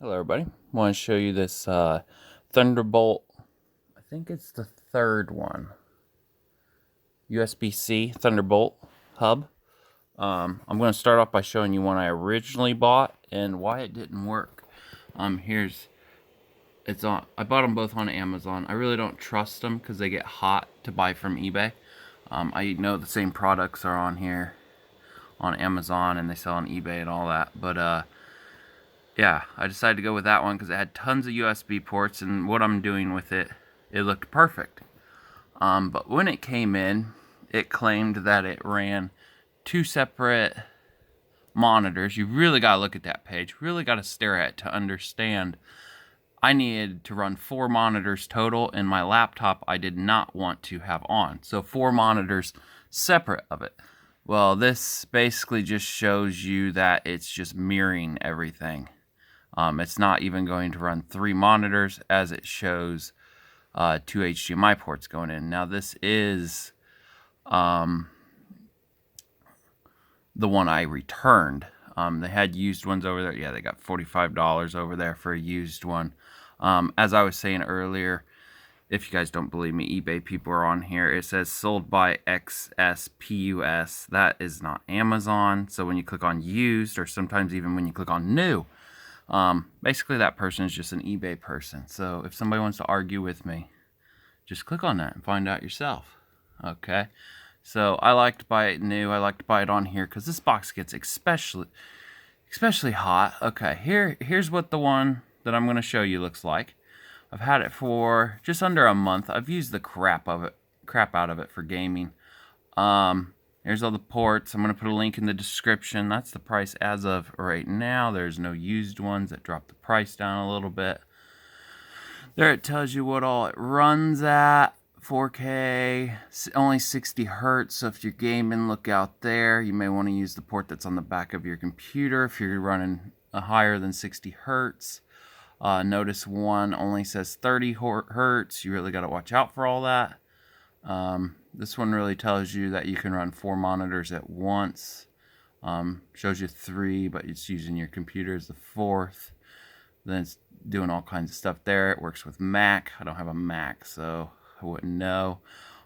Hello everybody, want to show you this Thunderbolt, I think it's the third one, USB-C Thunderbolt hub. I'm going to start off by showing you one I originally bought and why it didn't work. I bought them both on Amazon. I really don't trust them because they get hot to buy from eBay. I know the same products are on here on Amazon and they sell on eBay and all that, but yeah, I decided to go with that one because it had tons of USB ports, and what I'm doing with it, it looked perfect. But when it came in, it claimed that it ran two separate monitors. You really got to look at that page, really got to stare at it to understand. I needed to run 4 monitors total, and my laptop I did not want to have on. So 4 monitors separate of it. Well, this basically just shows you that it's just mirroring everything. It's not even going to run 3 monitors as it shows 2 HDMI ports going in. Now this is the one I returned. They had used ones over there. Yeah, they got $45 over there for a used one. As I was saying earlier, if you guys don't believe me, eBay people are on here. It says sold by XSPUS. That is not Amazon. So when you click on used, or sometimes even when you click on new, basically that person is just an eBay person. So if somebody wants to argue with me, just click on that and find out yourself. Okay, so I like to buy it new. I like to buy it on here because this box gets especially hot. Okay, here's what the one that I'm going to show you looks like. I've had it for just under a month. I've used the crap out of it for gaming. Here's all the ports. I'm going to put a link in the description. That's the price as of right now. There's no used ones that drop the price down a little bit. There it tells you what all it runs at. 4K, only 60 hertz. So if you're gaming, look out there. You may want to use the port that's on the back of your computer if you're running a higher than 60 hertz. Notice one only says 30 hertz. You really got to watch out for all that. This one really tells you that you can run 4 monitors at once. Shows you 3, but it's using your computer as the 4th. Then it's doing all kinds of stuff there. It works with Mac. I don't have a Mac, so I wouldn't know.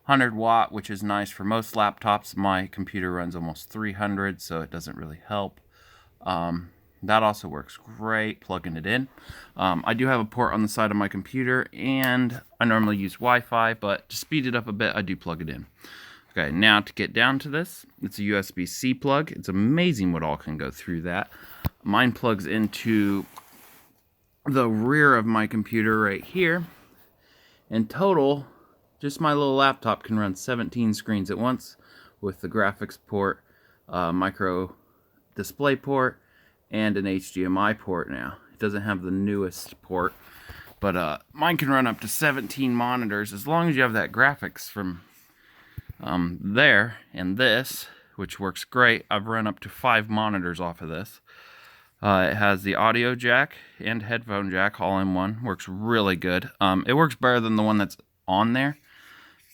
100 watt, which is nice for most laptops. My computer runs almost 300, so it doesn't really help. That also works great, plugging it in. I do have a port on the side of my computer, and I normally use Wi-Fi, but to speed it up a bit, I do plug it in. Okay, now to get down to this, it's a USB-C plug. It's amazing what all can go through that. Mine plugs into the rear of my computer right here. In total, just my little laptop can run 17 screens at once with the graphics port, micro display port, and an HDMI port now. It doesn't have the newest port, but mine can run up to 17 monitors as long as you have that graphics from there and this, which works great. I've run up to 5 monitors off of this. It has the audio jack and headphone jack all in one. Works really good. It works better than the one that's on there.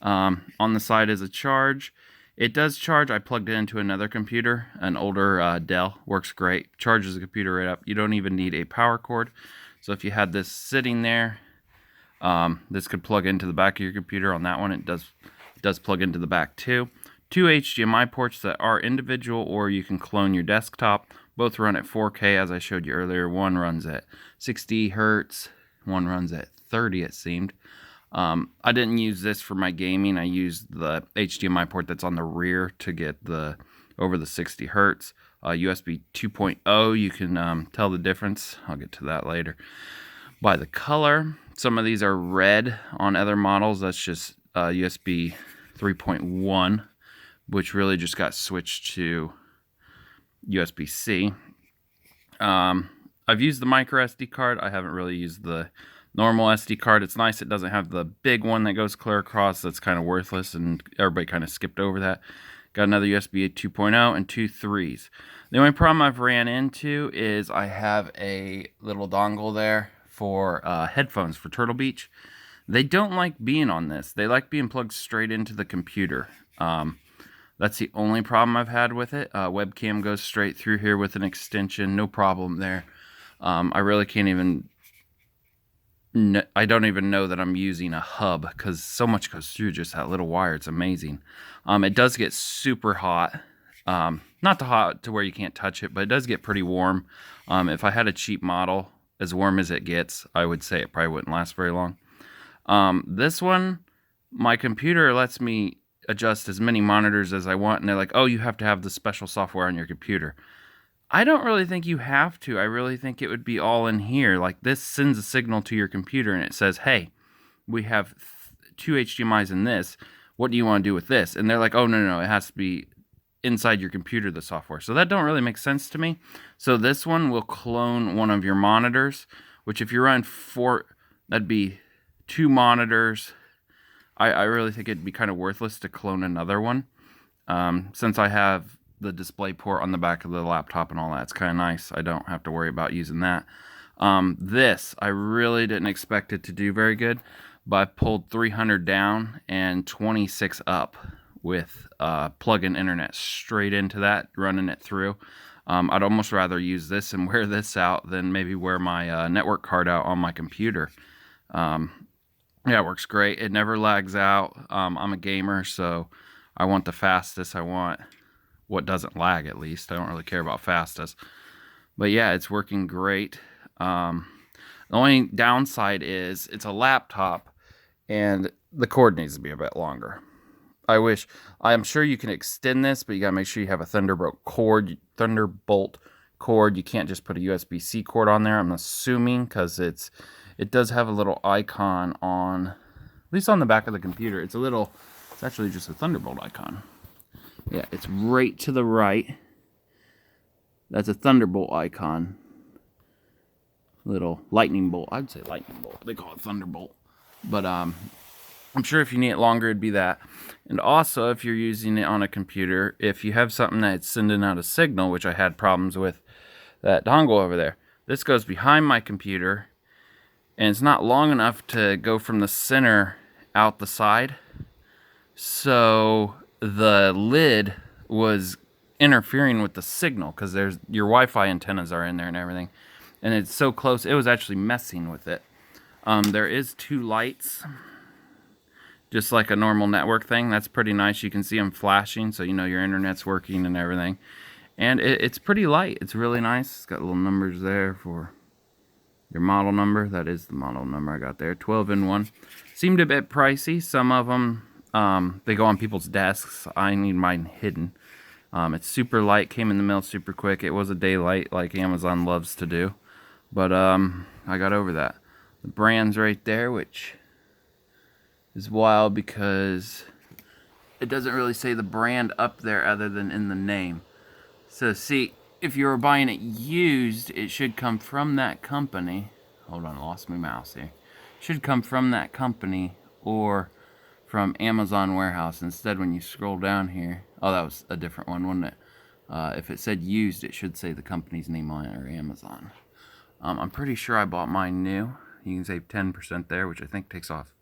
On the side is a charge. It does charge. I plugged it into another computer, an older Dell. Works great. Charges the computer right up. You don't even need a power cord. So if you had this sitting there, this could plug into the back of your computer. On that one, it does plug into the back too. 2 HDMI ports that are individual, or you can clone your desktop. Both run at 4K, as I showed you earlier. One runs at 60 hertz. One runs at 30, it seemed. I didn't use this for my gaming. I used the HDMI port that's on the rear to get over the 60 hertz. USB 2.0, you can tell the difference. I'll get to that later. By the color, some of these are red on other models. That's just USB 3.1, which really just got switched to USB-C. I've used the micro SD card. I haven't really used the normal SD card. It's nice it doesn't have the big one that goes clear across. That's kind of worthless, and everybody kind of skipped over that. Got another USB 2.0 and 2 3s. The only problem I've ran into is I have a little dongle there for headphones for Turtle Beach. They don't like being on this. They like being plugged straight into the computer. That's the only problem I've had with it. Webcam goes straight through here with an extension, no problem there. I really can't even... I don't even know that I'm using a hub because so much goes through just that little wire. It's amazing. It does get super hot. Not too hot to where you can't touch it, but it does get pretty warm. If I had a cheap model, as warm as it gets, I would say it probably wouldn't last very long. This one, my computer lets me adjust as many monitors as I want, and they're like, oh, you have to have the special software on your computer. I don't really think you have to. I really think it would be all in here. Like, this sends a signal to your computer and it says, hey, we have 2 HDMIs in this. What do you want to do with this? And they're like, oh, no, it has to be inside your computer, the software. So that don't really make sense to me. So this one will clone one of your monitors, which if you're running 4, that'd be 2 monitors. I really think it'd be kind of worthless to clone another one. Since I have the display port on the back of the laptop and all that, it's kind of nice. I don't have to worry about using that. This, I really didn't expect it to do very good, but I pulled 300 down and 26 up with plug-in internet straight into that, running it through. I'd almost rather use this and wear this out than maybe wear my network card out on my computer. Yeah, it works great. It never lags out. I'm a gamer, so I want the fastest. I want what doesn't lag, at least. I don't really care about fastest. But yeah, it's working great. The only downside is it's a laptop and the cord needs to be a bit longer. I'm sure you can extend this, but you gotta make sure you have a Thunderbolt cord. You can't just put a USB-C cord on there, I'm assuming, because it does have a little icon on, at least on the back of the computer. It's actually just a Thunderbolt icon. Yeah, it's right to the right. That's a Thunderbolt icon. Little lightning bolt. I'd say lightning bolt. They call it Thunderbolt. But I'm sure if you need it longer, it'd be that. And also, if you're using it on a computer, if you have something that's sending out a signal, which I had problems with that dongle over there, this goes behind my computer, and it's not long enough to go from the center out the side. So the lid was interfering with the signal because your Wi-Fi antennas are in there and everything. And it's so close, it was actually messing with it. There is 2 lights, just like a normal network thing. That's pretty nice. You can see them flashing, so you know your internet's working and everything. And it's pretty light. It's really nice. It's got little numbers there for your model number. That is the model number I got there. 12-in-1. Seemed a bit pricey. Some of them, they go on people's desks. I need mine hidden. It's super light. Came in the mail super quick. It was a daylight like Amazon loves to do. But I got over that. The brand's right there, which is wild because it doesn't really say the brand up there other than in the name. So see, if you were buying it used, it should come from that company. Hold on, I lost my mouse here. Should come from that company or from Amazon warehouse. Instead, when you scroll down here, oh, that was a different one, wasn't it? If it said used, it should say the company's name on it or Amazon. I'm pretty sure I bought mine new. You can save 10% there, which I think takes off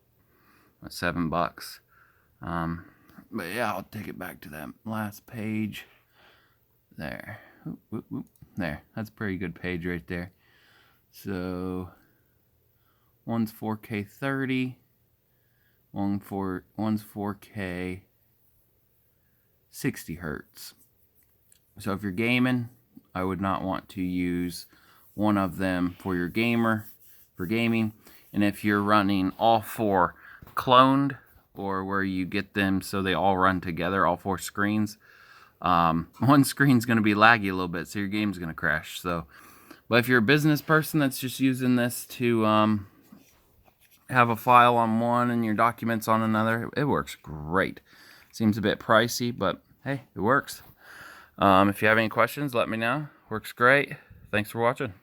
$7. But yeah, I'll take it back to that last page. There. Oop, oop, oop. There. That's a pretty good page right there. So, one's 4K 30. One's 4K 60 hertz. So if you're gaming, I would not want to use one of them for gaming. And if you're running all 4 cloned, or where you get them so they all run together, all 4 screens, one screen's going to be laggy a little bit, so your game's going to crash. So, but if you're a business person that's just using this to have a file on one and your documents on another, it works great. Seems a bit pricey, but hey, it works. If you have any questions, let me know. Works great. Thanks for watching.